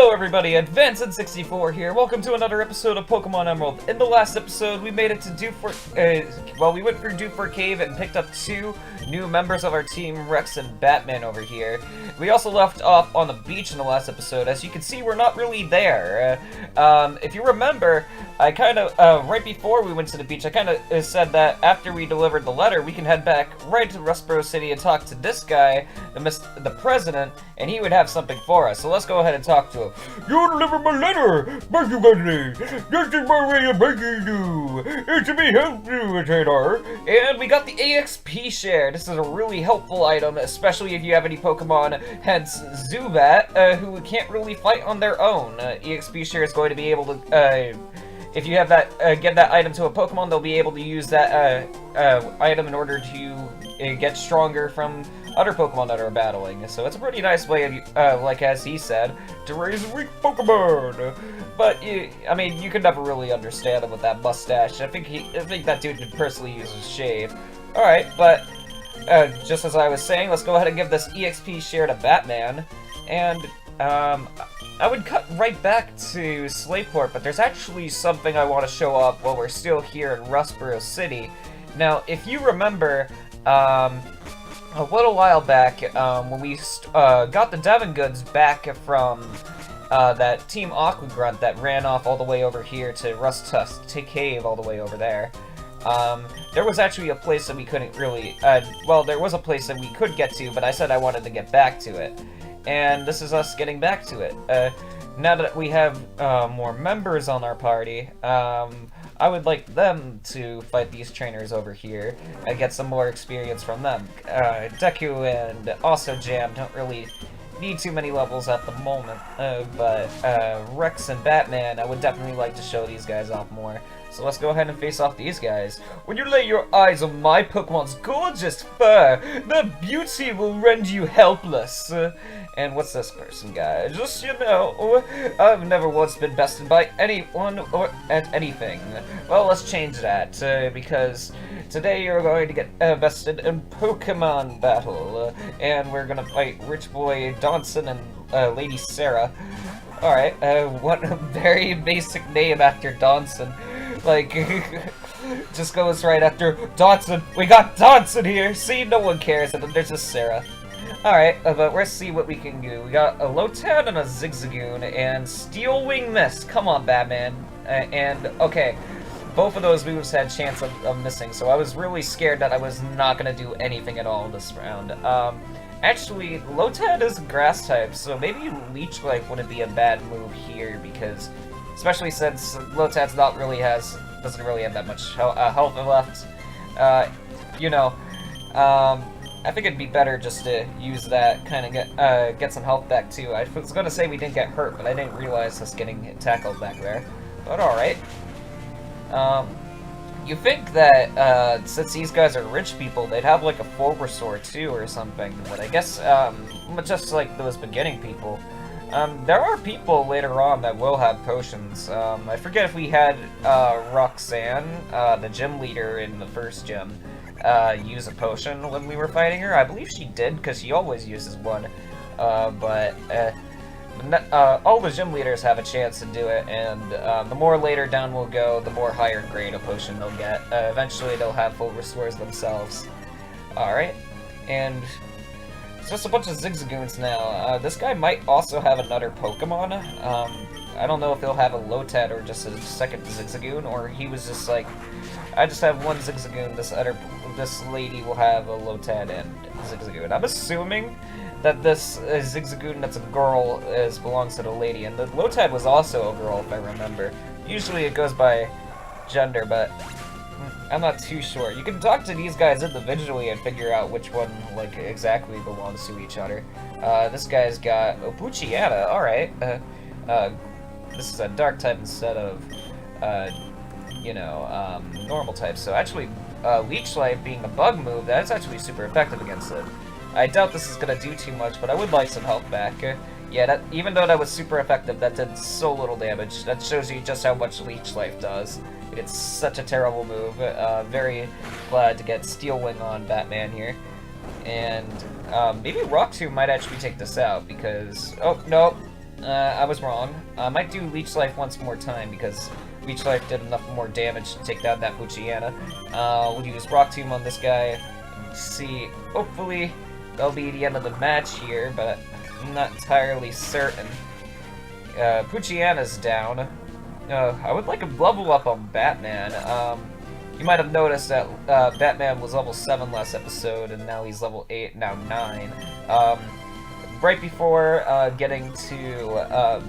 Hello everybody, Advanced64 here. Welcome to another episode of Pokemon Emerald. In the last episode, we made it to we went through Dewford Cave and picked up 2 new members of our team, Rex and Batman over here. We also left off on the beach in the last episode. As you can see, we're not really there. If you remember, I kind of, right before we went to the beach, I kind of said that after we delivered the letter, we can head back right to Rustboro City and talk to this guy, the president, and he would have something for us. So let's go ahead and talk to him. You delivered my letter! Thank you, buddy! This is my way of thanking you! It's to be helped you, Retainer! And we got the EXP share. This is a really helpful item, especially if you have any Pokemon, hence Zubat, who can't really fight on their own. EXP share is going to be able to, if you have that, get that item to a Pokemon, they'll be able to use that item in order to get stronger from other Pokemon that are battling. So it's a pretty nice way of, like as he said, to raise weak Pokemon. But I mean, you could never really understand him with that mustache. I think that dude could personally use a shave. All right, but just as I was saying, let's go ahead and give this EXP share to Batman, and I would cut right back to Slateport, but there's actually something I want to show up while we're still here in Rustboro City. Now, if you remember, a little while back, when we got the Devon goods back from that Team Aqua Grunt that ran off all the way over here to Rust Cave all the way over there, there was actually a place that we couldn't really, well, there was a place that we could get to, but I said I wanted to get back to it. And this is us getting back to it. Now that we have more members on our party, I would like them to fight these trainers over here and get some more experience from them. Deku and also Jam don't really need too many levels at the moment, but Rex and Batman, I would definitely like to show these guys off more. So let's go ahead and face off these guys. When you lay your eyes on my Pokemon's gorgeous fur, their beauty will render you helpless. And what's this person, guy? Just, you know, I've never once been bested by anyone or at anything. Well, let's change that, because today you're going to get bested in Pokemon battle. And we're gonna fight Rich Boy Donson and Lady Sarah. Alright, what a very basic name after Donson. Like, just goes right after Dodson. We got Dodson here! See, no one cares, and then there's a Sarah. Alright, but let's see what we can do. We got a Lotad and a Zigzagoon, and Steel Wing Mist. Come on, Batman. And, okay, both of those moves had chance of missing, so I was really scared that I was not going to do anything at all this round. Actually, Lotad is a grass type, so maybe Leech Life wouldn't be a bad move here, because especially since Lotad's doesn't really have that much health left. You know, I think it'd be better just to use that, kind of get some health back too. I was gonna say we didn't get hurt, but I didn't realize us getting tackled back there. But alright. You think that, since these guys are rich people, they'd have like a full restore too or something, but I guess, just like those beginning people. There are people later on that will have potions. I forget if we had, Roxanne, the gym leader in the first gym, use a potion when we were fighting her. I believe she did, because she always uses one. All the gym leaders have a chance to do it, and the more later down we'll go, the more higher grade a potion they'll get. Eventually they'll have full restores themselves. Alright, and it's just a bunch of Zigzagoons now. This guy might also have another Pokemon. I don't know if he'll have a Lotad or just a second Zigzagoon, or he was just like, I just have one Zigzagoon, this lady will have a Lotad and Zigzagoon. I'm assuming that this Zigzagoon that's a girl belongs to the lady, and the Lotad was also a girl if I remember. Usually it goes by gender, but I'm not too sure. You can talk to these guys individually and figure out which one, like, exactly belongs to each other. This guy's got Opuchiata, alright. This is a dark type instead of, you know, normal type. So actually, Leech Life being a bug move, that's actually super effective against it. I doubt this is gonna do too much, but I would like some health back. Yeah, even though that was super effective, that did so little damage. That shows you just how much Leech Life does. It's such a terrible move. Very glad to get Steel Wing on Batman here. And maybe Rock Tomb might actually take this out, because... Oh, no. I was wrong. I might do Leech Life once more time, because Leech Life did enough more damage to take down that Poochyena. We'll use Rock Tomb on this guy. See, hopefully that'll be the end of the match here, but I'm not entirely certain. Poochyena's down. I would like a level up on Batman. You might have noticed that Batman was level 7 last episode, and now he's level 8, now 9. Right before getting to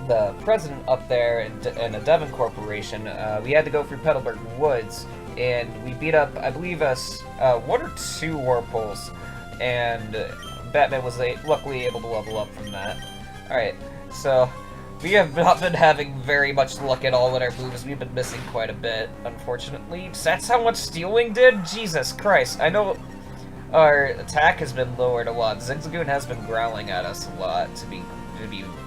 the president up there in the Devon Corporation, we had to go through Petalburg Woods, and we beat up, I believe, 1 or 2 Warpholes, and Batman was luckily able to level up from that. Alright, so we have not been having very much luck at all in our moves. We've been missing quite a bit, unfortunately. That's how much Steel Wing did? Jesus Christ. I know our attack has been lowered a lot. Zigzagoon has been growling at us a lot, to be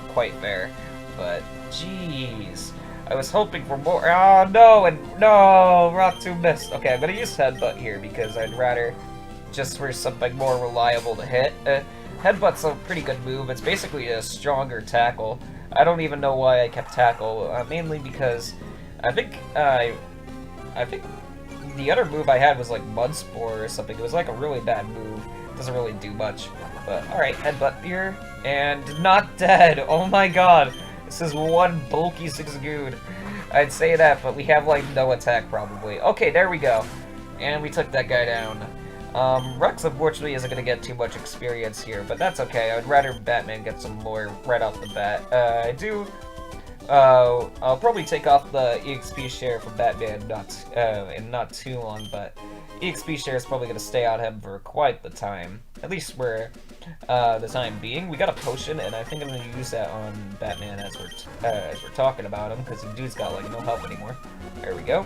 quite fair. But, jeez. I was hoping for more. Oh, no, and no! Rock Tomb missed. Okay, I'm gonna use Headbutt here, because I'd rather just for something more reliable to hit. Headbutt's a pretty good move. It's basically a stronger tackle. I don't even know why I kept tackle, mainly because I think the other move I had was like Mud Spore or something. It was like a really bad move. Doesn't really do much. But alright, Headbutt here. And not dead! Oh my god! This is one bulky Zigzagoon. I'd say that, but we have like no attack probably. Okay, there we go. And we took that guy down. Rex unfortunately isn't going to get too much experience here, but that's okay. I'd rather Batman get some more right off the bat. I'll probably take off the EXP share from Batman in not too long, but EXP share is probably going to stay on him for quite the time. At least for the time being. We got a potion, and I think I'm going to use that on Batman as we're talking about him, because the dude's got like no health anymore. There we go.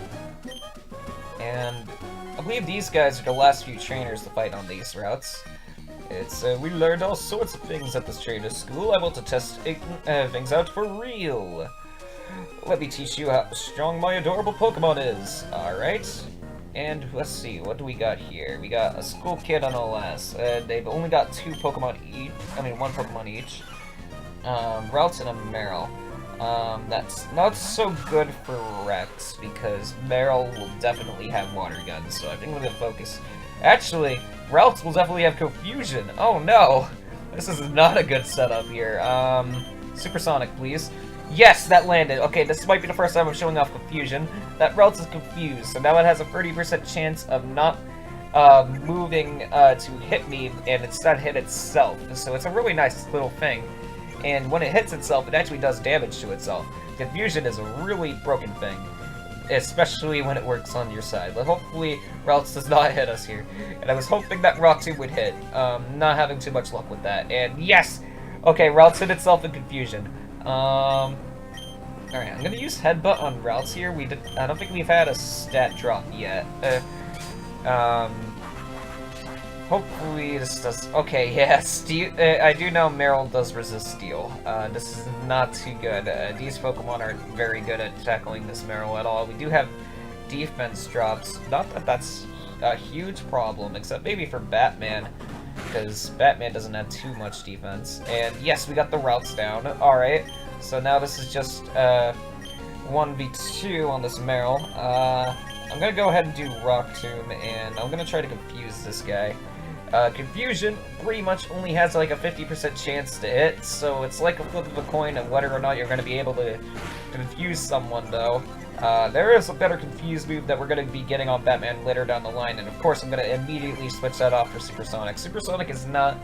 And I believe these guys are the last few trainers to fight on these routes. It's, we learned all sorts of things at this trainer school. I want to test things out for real. Let me teach you how strong my adorable Pokemon is. Alright. And let's see, what do we got here? We got a Skull Kid on OLS. They've only got 2 Pokemon each. I mean, 1 Pokemon each. Routes and a Meryl. That's not so good for Rex, because Meryl will definitely have Water Guns, so I think we're gonna focus. Actually, Routes will definitely have Confusion. Oh no! This is not a good setup here. Supersonic, please. Yes, that landed. Okay, this might be the first time I'm showing off Confusion. That Routes is confused, so now it has a 30% chance of not moving to hit me, and instead hit itself. So it's a really nice little thing. And when it hits itself, it actually does damage to itself. Confusion is a really broken thing, especially when it works on your side. But hopefully, Routes does not hit us here. And I was hoping that Rock Tomb would hit. Not having too much luck with that. And yes! Okay, Routes hit itself in Confusion. Alright, I'm gonna use Headbutt on Routes here. I don't think we've had a stat drop yet. Hopefully this does. Okay, yeah, Steel. I do know Meryl does resist Steel. This is not too good. These Pokemon aren't very good at tackling this Meryl at all. We do have defense drops. Not that that's a huge problem, except maybe for Batman, because Batman doesn't have too much defense. And yes, we got the Routes down. Alright, so now this is just 1v2 on this Meryl. I'm gonna go ahead and do Rock Tomb, and I'm gonna try to confuse this guy. Confusion pretty much only has like a 50% chance to hit, so it's like a flip of a coin of whether or not you're going to be able to confuse someone, though. There is a better confuse move that we're going to be getting on Batman later down the line, and of course I'm going to immediately switch that off for Supersonic. Supersonic is not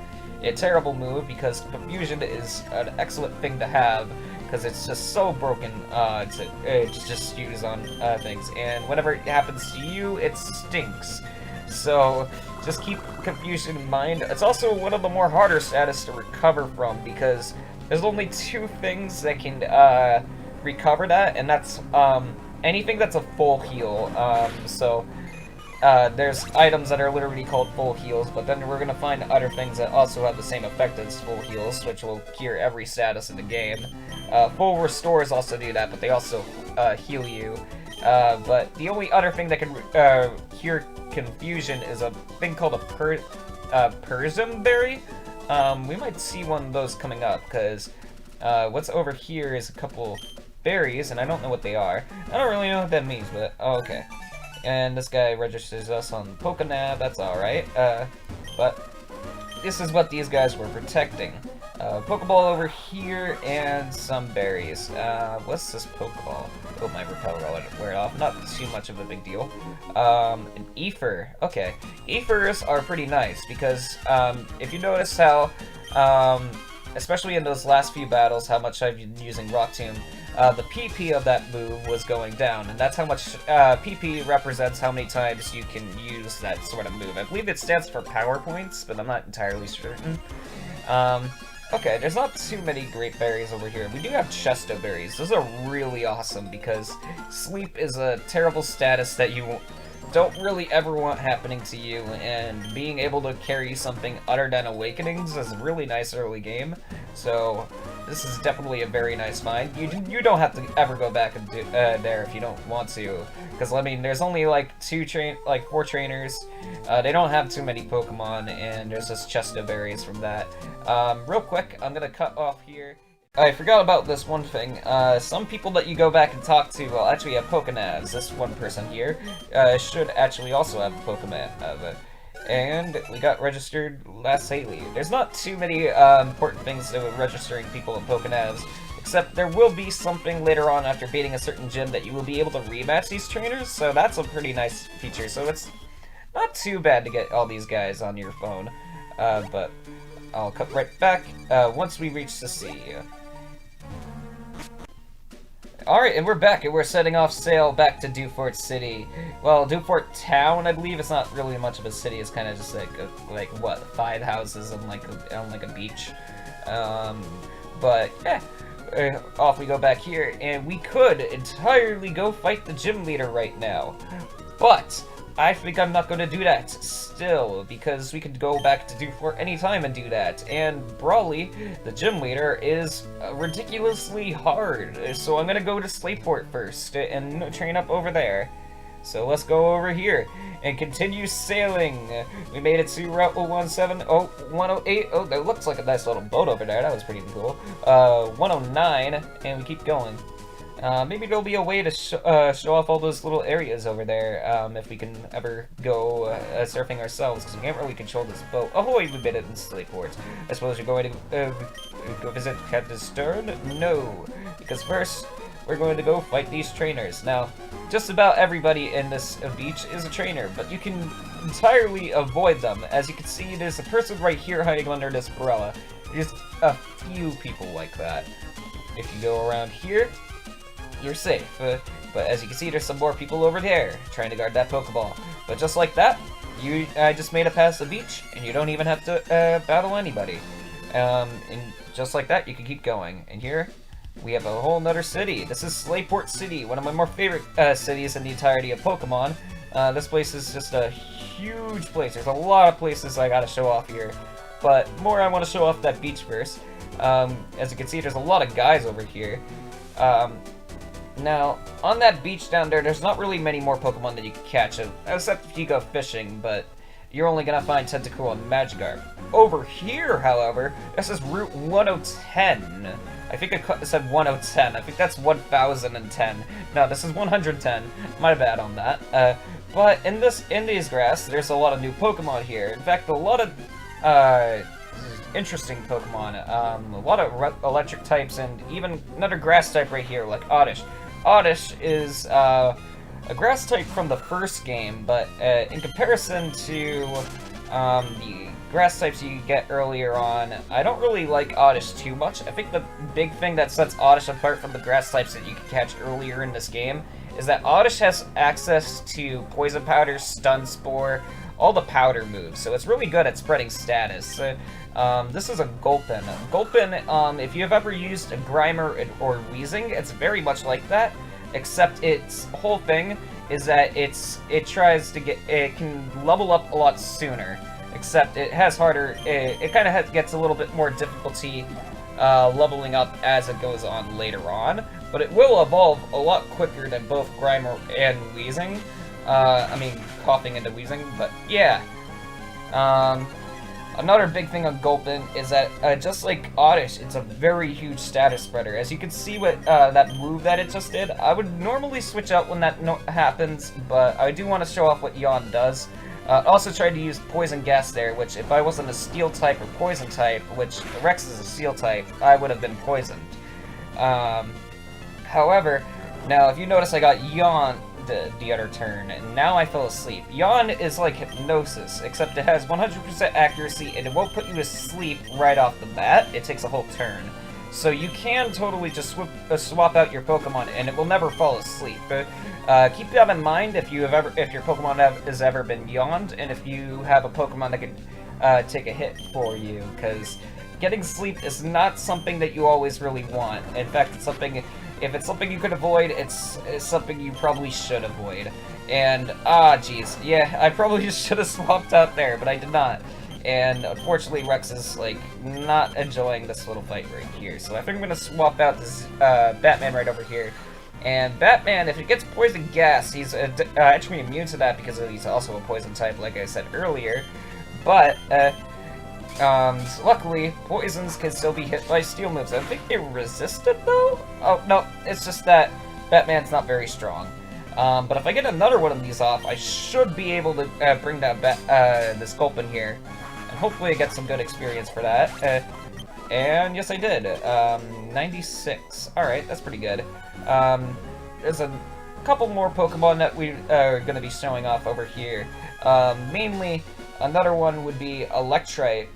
a terrible move, because Confusion is an excellent thing to have, because it's just so broken to just use on things, and whenever it happens to you, it stinks. So just keep Confusion in mind. It's also one of the more harder status to recover from, because there's only 2 things that can recover that, and that's anything that's a full heal. There's items that are literally called full heals, but then we're gonna find other things that also have the same effect as full heals, which will cure every status in the game. Full restores also do that, but they also heal you. But the only other thing that can cure Confusion is a thing called a Persim Berry. We might see one of those coming up, because What's over here is a couple berries, and I don't know what they are. I don't really know what that means, but oh, okay. And this guy registers us on Pokénab, that's alright. But this is what these guys were protecting. Pokeball over here, and some berries. What's this Pokeball? Oh, my repel wear off. Not too much of a big deal. An Ether. Okay. Ethers are pretty nice, because, if you notice how, especially in those last few battles, how much I've been using Rock Tomb, the PP of that move was going down, and that's how much PP represents how many times you can use that sort of move. I believe it stands for power points, but I'm not entirely certain. Okay, there's not too many great berries over here. We do have Chesto berries. Those are really awesome because sleep is a terrible status that you don't really ever want happening to you, and being able to carry something other than Awakenings is a really nice early game. So this is definitely a very nice find. You don't have to ever go back and do, there if you don't want to, because I mean there's only like 4 trainers. They don't have too many Pokemon, and there's just Chesto berries from that. Real quick, I'm gonna cut off here. I forgot about this one thing. Some people that you go back and talk to will actually have Pokénavs. This one person here should actually also have a Pokemon. And we got registered last Haley. There's not too many important things to registering people in Pokénavs, except there will be something later on after beating a certain gym that you will be able to rematch these trainers, so that's a pretty nice feature. So it's not too bad to get all these guys on your phone, but I'll cut right back once we reach the sea. Alright, and we're back, and we're setting off sail back to Dewfort City. Well, Dewfort Town, I believe. It's not really much of a city. It's kind of just like what, 5 houses on like a beach. But yeah, off we go back here, and we could entirely go fight the gym leader right now. But I think I'm not going to do that still, because we could go back to Dewfort anytime and do that. And Brawly, the gym leader, is ridiculously hard. So I'm going to go to Slateport first and train up over there. So let's go over here and continue sailing. We made it to Route 108. Oh, that looks like a nice little boat over there. That was pretty cool. 109, and we keep going. Maybe there'll be a way to show off all those little areas over there, if we can ever go surfing ourselves, because we can't really control this boat. Ahoy, we made it in Slateport. I suppose you're going to go visit Captain Stern? No, because first, we're going to go fight these trainers. Now, just about everybody in this beach is a trainer, but you can entirely avoid them. As you can see, there's a person right here hiding under this umbrella. There's a few people like that. If you go around here, you're safe, but as you can see, there's some more people over there trying to guard that Pokeball. But just like that, I just made it past the beach, and you don't even have to battle anybody. And just like that, you can keep going. And here, we have a whole nother city. This is Slateport City, one of my more favorite cities in the entirety of Pokemon. This place is just a huge place. There's a lot of places I gotta show off here, but more I want to show off that beach first. As you can see, there's a lot of guys over here. Now, on that beach down there, there's not really many more Pokemon that you can catch, except if you go fishing, but you're only gonna find Tentacool and Magikarp. Over here, however, this is Route 1010. I think it said 1010. I think that's 1010. No, this is 110. My bad on that. But in these grass, there's a lot of new Pokemon here. In fact, a lot of interesting Pokemon. A lot of electric types, and even another grass type right here, like Oddish. Oddish is a grass type from the first game, but in comparison to the grass types you get earlier on, I don't really like Oddish too much. I think the big thing that sets Oddish apart from the grass types that you can catch earlier in this game is that Oddish has access to Poison Powder, Stun Spore, all the powder moves, so it's really good at spreading status. This is a Gulpin. Gulpin, if you've ever used a Grimer or Weezing, it's very much like that, except its whole thing is that it can level up a lot sooner, except it has harder, it kind of gets a little bit more difficulty leveling up as it goes on later on, but it will evolve a lot quicker than both Grimer and Weezing. I mean, coughing into Weezing, but yeah. Another big thing on Gulpin is that, just like Oddish, it's a very huge status spreader. As you can see with that move that it just did, I would normally switch out when that happens, but I do want to show off what Yawn does. Also tried to use Poison Gas there, which if I wasn't a Steel type or Poison type, which Rex is a Steel type, I would have been poisoned. However, now if you notice I got Yawn the other turn, and now I fell asleep. Yawn is like Hypnosis, except it has 100% accuracy, and it won't put you to sleep right off the bat. It takes a whole turn. So you can totally just swap out your Pokemon, and it will never fall asleep. Keep that in mind if your Pokemon has ever been yawned, and if you have a Pokemon that can take a hit for you, because getting sleep is not something that you always really want. In fact, it's something. If it's something you could avoid, it's something you probably should avoid. And, geez, yeah, I probably just should have swapped out there, but I did not. And, unfortunately, Rex is, like, not enjoying this little fight right here. So I think I'm going to swap out this Batman right over here. And Batman, if it gets Poison Gas, he's actually immune to that because he's also a Poison type, like I said earlier. But, luckily, poisons can still be hit by steel moves. I think they resist it, though? Oh, no, it's just that Batman's not very strong. But if I get another one of these off, I should be able to bring down this Gulpin here. And hopefully I get some good experience for that. And yes, I did. 96. Alright, that's pretty good. There's a couple more Pokemon that we are going to be showing off over here. Mainly, another one would be Electrite.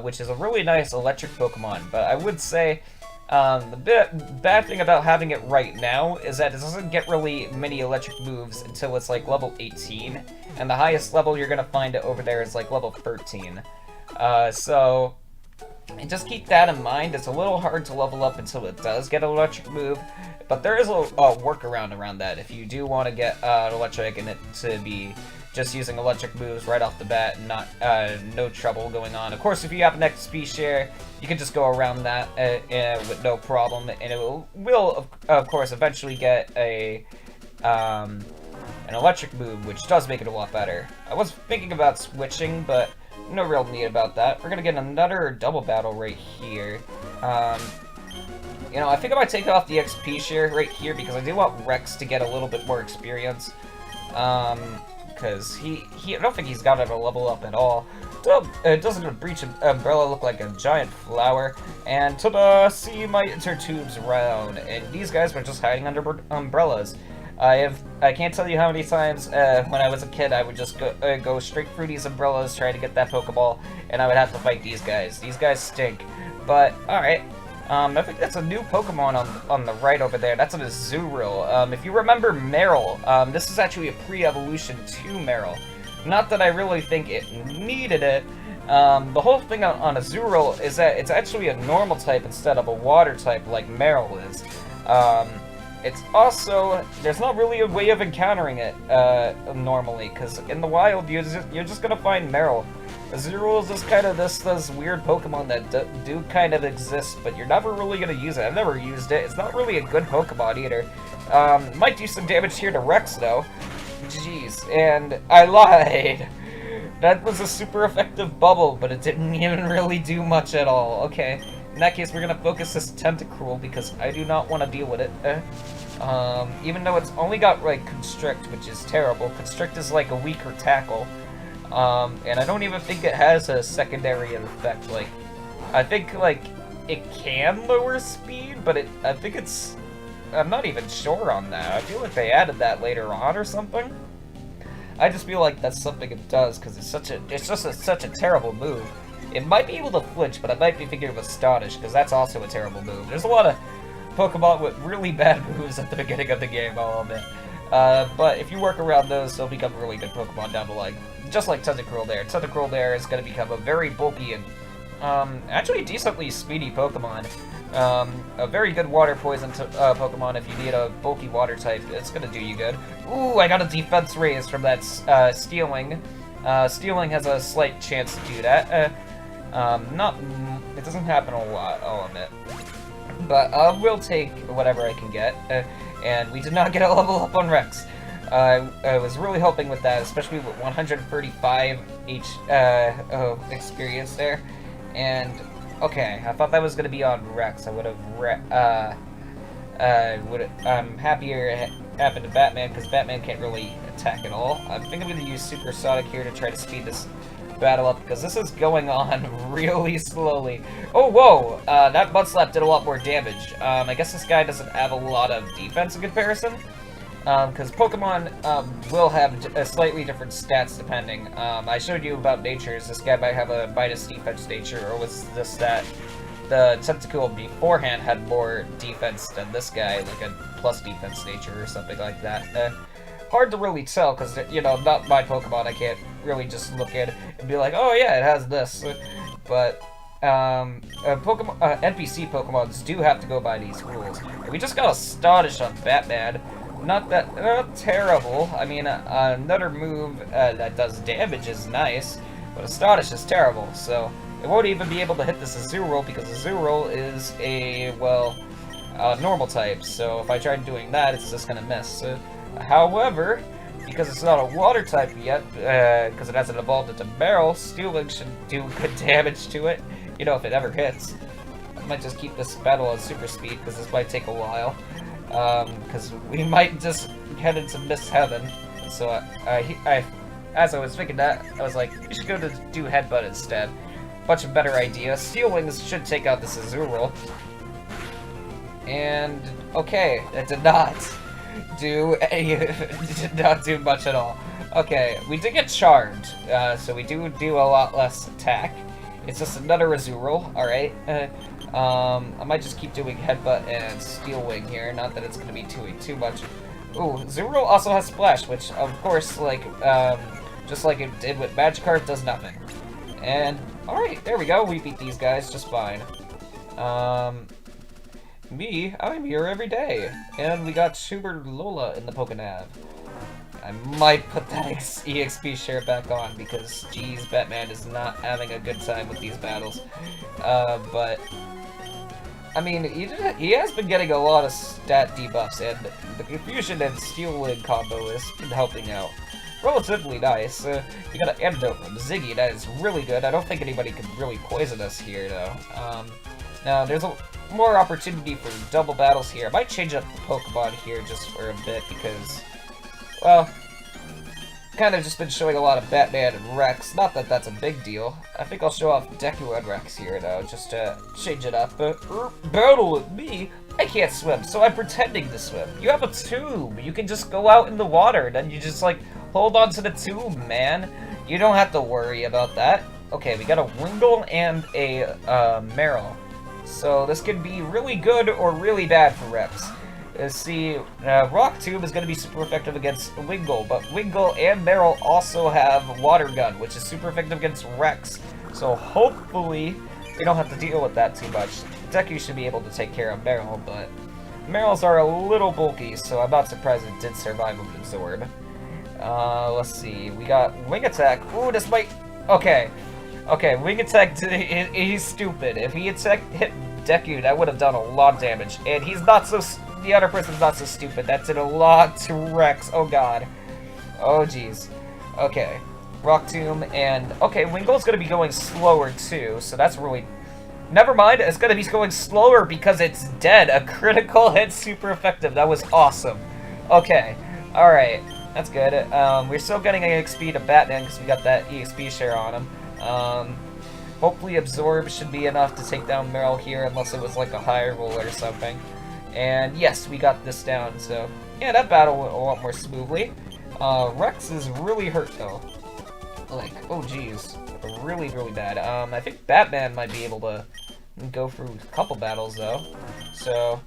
Which is a really nice electric Pokemon, but I would say the bad thing about having it right now is that it doesn't get really many electric moves until it's like level 18, and the highest level you're gonna find it over there is like level 13. So just keep that in mind. It's a little hard to level up until it does get an electric move, but there is a workaround around that if you do want to get an electric and it to be just using electric moves right off the bat and not no trouble going on. Of course, if you have an XP share, you can just go around that with no problem, and it will of course eventually get an electric move, which does make it a lot better. I was thinking about switching, but no real need about that. We're gonna get another double battle right here. You know, I think I might take off the XP share right here because I do want Rex to get a little bit more experience. Because I don't think he's got it to level up at all. Doesn't a Breach Umbrella look like a giant flower? And ta-da! See my Intertubes around, and these guys were just hiding under umbrellas. I can't tell you how many times when I was a kid I would just go straight through these umbrellas trying to get that Pokeball, and I would have to fight these guys. These guys stink. But alright. I think that's a new Pokemon on the right over there. That's an Azurill. If you remember Meryl, this is actually a pre-evolution to Meryl. Not that I really think it needed it. The whole thing on Azurill is that it's actually a normal type instead of a water type like Meryl is. It's also, there's not really a way of encountering it normally, because in the wild you're just gonna find Meryl. Azurill is just kind of this weird Pokemon that do kind of exist, but you're never really going to use it. I've never used it. It's not really a good Pokemon either. Might do some damage here to Rex, though. Jeez, and I lied. That was a super effective bubble, but it didn't even really do much at all. Okay, in that case, we're going to focus this Tentacruel, because I do not want to deal with it. Even though it's only got, like, Constrict, which is terrible. Constrict is like a weaker Tackle. And I don't even think it has a secondary effect. Like, I think, like, it can lower speed, but I think it's, I'm not even sure on that. I feel like they added that later on or something. I just feel like that's something it does, because it's just such a terrible move. It might be able to flinch, but I might be thinking of Astonish, because that's also a terrible move. There's a lot of Pokemon with really bad moves at the beginning of the game, I'll admit. But if you work around those, they'll become really good Pokemon down the line. Just like Tentacruel there. Tentacruel there is going to become a very bulky and, actually decently speedy Pokemon. A very good water poison Pokemon if you need a bulky water type. It's going to do you good. Ooh, I got a defense raise from that Stealing. Stealing has a slight chance to do that. It doesn't happen a lot, I'll admit. But we'll take whatever I can get. And we did not get a level up on Rex. I was really hoping with that, especially with 135 experience there. And okay, I thought that was gonna be on Rex. I would have I'm happier it happened to Batman, because Batman can't really attack at all. I think I'm gonna use Supersonic here to try to speed this battle up, because this is going on really slowly. Oh, whoa! That Butt Slap did a lot more damage. I guess this guy doesn't have a lot of defense in comparison. Because Pokemon will have slightly different stats depending. I showed you about natures. This guy might have a minus defense nature, or was this that the Tentacool beforehand had more defense than this guy, like a plus defense nature or something like that. Hard to really tell, because, you know, not my Pokemon, I can't really just look at it and be like, oh yeah, it has this. But, NPC Pokemons do have to go by these rules. And we just got Astonish on Batman. Not terrible. I mean, another move that does damage is nice, but Astonish is terrible, so it won't even be able to hit this Azurill, because Azurill is a, well, normal type, so if I tried doing that, it's just gonna miss. However, because it's not a water type yet, because it hasn't evolved into Barrel, Steel Wing should do good damage to it, you know, if it ever hits. I might just keep this battle on super speed, because this might take a while. Because we might just head into Miss Heaven. So as I was thinking that, I was like, we should go to do Headbutt instead. Much better idea. Steel Wings should take out this Azurill. And okay, it did not do did not do much at all. Okay, we did get Charmed, so we do a lot less attack. It's just another Azurill, alright. I might just keep doing Headbutt and Steel Wing here, not that it's going to be doing too much. Ooh, Azurill also has Splash, which, of course, like, just like it did with Magikarp, does nothing. And, alright, there we go, we beat these guys just fine. I'm here every day, and we got Schubert Lola in the Pokénav. I might put that EXP share back on, because, geez, Batman is not having a good time with these battles. But I mean, he has been getting a lot of stat debuffs, and the Confusion and Steel Wing combo has been helping out. Relatively nice. We got an Antidote from Ziggy, that is really good. I don't think anybody can really poison us here, though. Now, there's more opportunity for double battles here. I might change up the Pokemon here just for a bit, because, well, kind of just been showing a lot of Batman and Rex. Not that that's a big deal. I think I'll show off Deku and Rex here, though, just to change it up. Battle with me? I can't swim, so I'm pretending to swim. You have a tube. You can just go out in the water, then you just, like, hold on to the tube, man. You don't have to worry about that. Okay, we got a Wingull and a Marill. So this could be really good or really bad for Rex. See, Rock Tomb is going to be super effective against Wingull, but Wingull and Marill also have Water Gun, which is super effective against Rex. So hopefully we don't have to deal with that too much. Deku should be able to take care of Marill, but Marills are a little bulky, so I'm not surprised it did survive with Absorb. Let's see, we got Wing Attack. Ooh, this might... Okay, Wing Attack, he's stupid. If he hit Deku, that would have done a lot of damage, and he's not so... The other person's not so stupid. That did a lot to Rex. Oh god. Oh jeez. Okay. Rock Tomb and... Okay, Wingull's gonna be going slower too, so that's really... Never mind, it's gonna be going slower because it's dead. A critical hit, super effective. That was awesome. Okay. Alright. That's good. We're still getting EXP to Batman because we got that EXP share on him. Hopefully Absorb should be enough to take down Marill here, unless it was like a high roll or something. And yes, we got this down, so yeah, that battle went a lot more smoothly. Rex is really hurt though. Like, oh geez, really, really bad. I think Batman might be able to go through a couple battles though. So,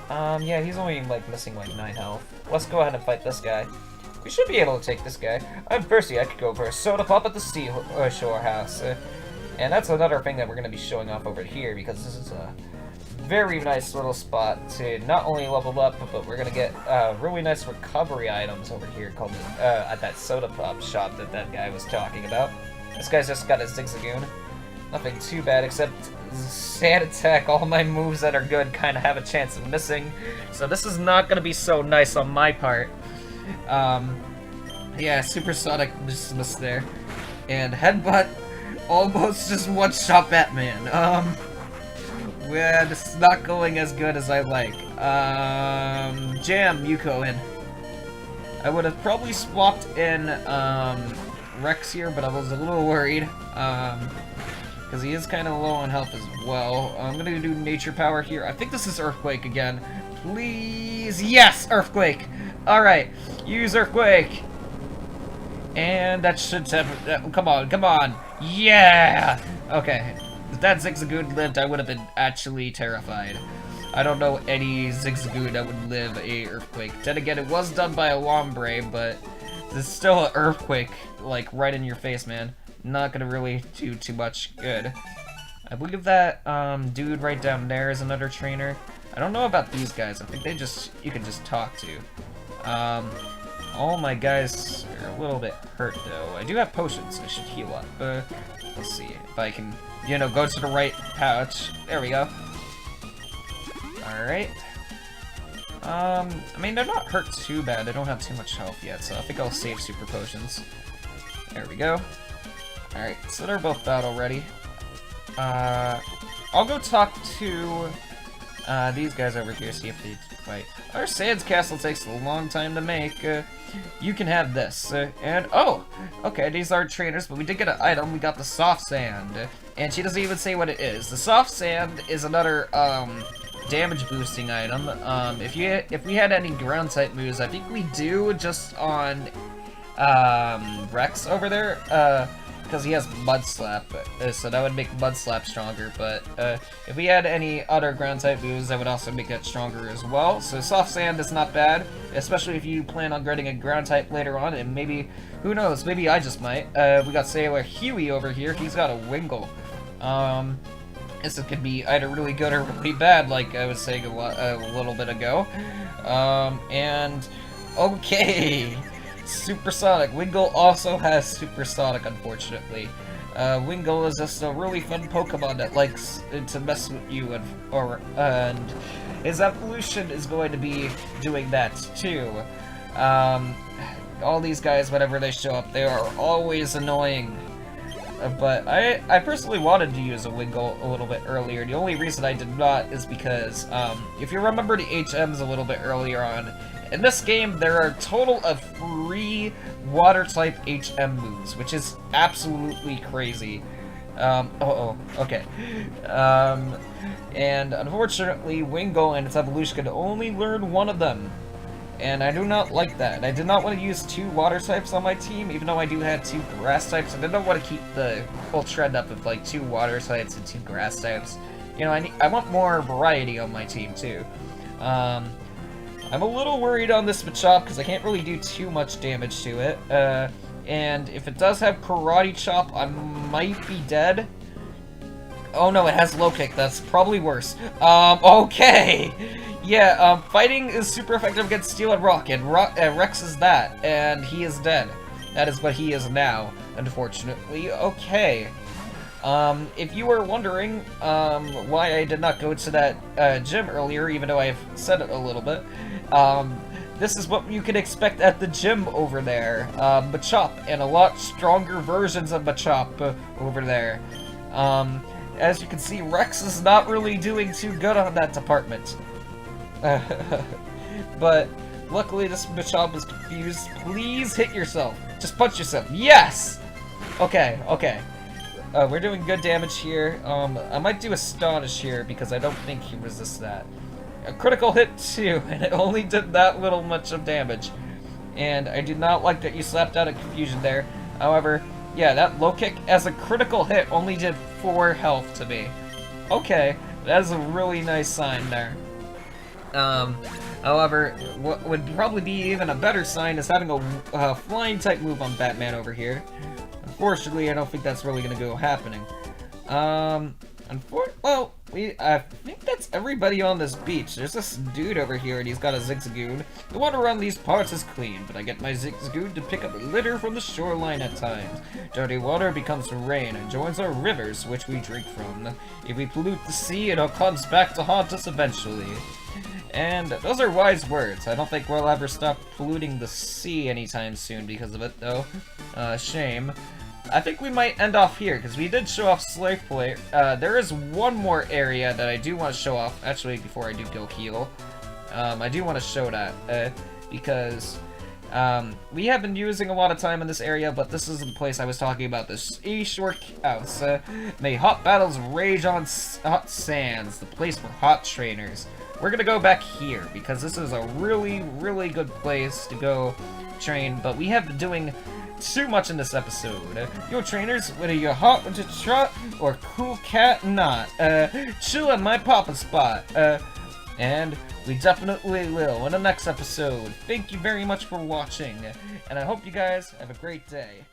yeah, he's only like missing like 9 health. Let's go ahead and fight this guy. We should be able to take this guy. I'm thirsty, I could go for a soda pop at the Seashore House. And that's another thing that we're going to be showing off over here, because this is a very nice little spot to not only level up, but we're going to get really nice recovery items over here called at that soda pop shop that guy was talking about. This guy's just got a Zigzagoon. Nothing too bad, except Sand Attack. All my moves that are good kind of have a chance of missing. So this is not going to be so nice on my part. Yeah, Supersonic just missed there. And Headbutt almost just one-shot Batman. Yeah, this is not going as good as I like. Jam Yuko in. I would have probably swapped in, Rex here, but I was a little worried, because he is kind of low on health as well. I'm gonna do Nature Power here. I think this is Earthquake again. Please! Yes! Earthquake! Alright, use Earthquake! And that should have... Come on, come on! Yeah! Okay. If that Zigzagoon lived, I would have been actually terrified. I don't know any Zigzagoon that would live a Earthquake. Then again, it was done by a Lombre, but it's still an Earthquake, like, right in your face, man. Not gonna really do too much good. I believe that, dude right down there is another trainer. I don't know about these guys. I think they just... you can just talk to. All my guys are a little bit hurt, though. I do have potions, so I should heal up. Let's see if I can, you know, go to the right pouch. There we go. Alright. I mean, they're not hurt too bad. They don't have too much health yet, so I think I'll save super potions. There we go. Alright, so they're both battle ready. I'll go talk to these guys over here, see if they fight. Our Sans Castle takes a long time to make. You can have this. And, oh! Okay, these aren't trainers, but we did get an item. We got the Soft Sand. And she doesn't even say what it is. The Soft Sand is another, damage boosting item. If we had any ground type moves, I think we do just on, Rex over there, because he has Mud Slap, so that would make Mud Slap stronger, but if we had any other ground type moves, that would also make it stronger as well. So Soft Sand is not bad, especially if you plan on getting a ground type later on, and maybe, who knows, maybe I just might. We got Sailor Huey over here, he's got a Wingull. This could be either really good or really bad, like I was saying a little bit ago. And, okay! Supersonic. Wingull also has Supersonic, unfortunately. Wingull is just a really fun Pokemon that likes to mess with you, and his evolution is going to be doing that too. All these guys, whenever they show up, they are always annoying. But I personally wanted to use a Wingull a little bit earlier. The only reason I did not is because, if you remember the HMs a little bit earlier on, in this game, there are a total of 3 Water-type HM moves, which is absolutely crazy. Okay. And unfortunately, Wingull and its evolution can only learn one of them. And I do not like that. I did not want to use 2 water types on my team, even though I do have 2 grass types. I did not want to keep the whole trend up of like 2 water types and 2 grass types. You know, I want more variety on my team too. I'm a little worried on this Machop because I can't really do too much damage to it. And if it does have Karate Chop, I might be dead. Oh no, it has Low Kick. That's probably worse. Okay. Yeah, fighting is super effective against Steel and Rock, and Rex is that, and he is dead. That is what he is now, unfortunately. Okay. If you were wondering, why I did not go to that, gym earlier, even though I've said it a little bit, this is what you can expect at the gym over there. Machop, and a lot stronger versions of Machop over there. As you can see, Rex is not really doing too good on that department. But luckily this Machop is confused. Please hit yourself. Just punch yourself. Yes! Okay, okay. We're doing good damage here. I might do Astonish here because I don't think he resists that. A critical hit too, and it only did that little much of damage. And I do not like that you slapped out a confusion there. However, yeah, that low kick as a critical hit only did 4 health to me. Okay, that is a really nice sign there. However, what would probably be even a better sign is having a flying type move on Batman over here. Unfortunately, I don't think that's really gonna go happening. Well, I think that's everybody on this beach. There's this dude over here, and he's got a Zigzagoon. The water around these parts is clean, but I get my Zigzagoon to pick up litter from the shoreline at times. Dirty water becomes rain and joins our rivers, which we drink from. If we pollute the sea, it all comes back to haunt us eventually. And those are wise words. I don't think we'll ever stop polluting the sea anytime soon because of it, though. Shame. I think we might end off here, because we did show off Slave Play. There is one more area that I do want to show off, actually, before I do go heal. I do want to show that, because we have been using a lot of time in this area, but this is the place I was talking about, the Seashore House. May hot battles rage on hot sands, the place for hot trainers. We're gonna go back here, because this is a really, really good place to go train, but we have been doing too much in this episode. Yo trainers, whether you're hot to trot or cool cat not, chill at my papa spot. And we definitely will in the next episode. Thank you very much for watching, and I hope you guys have a great day.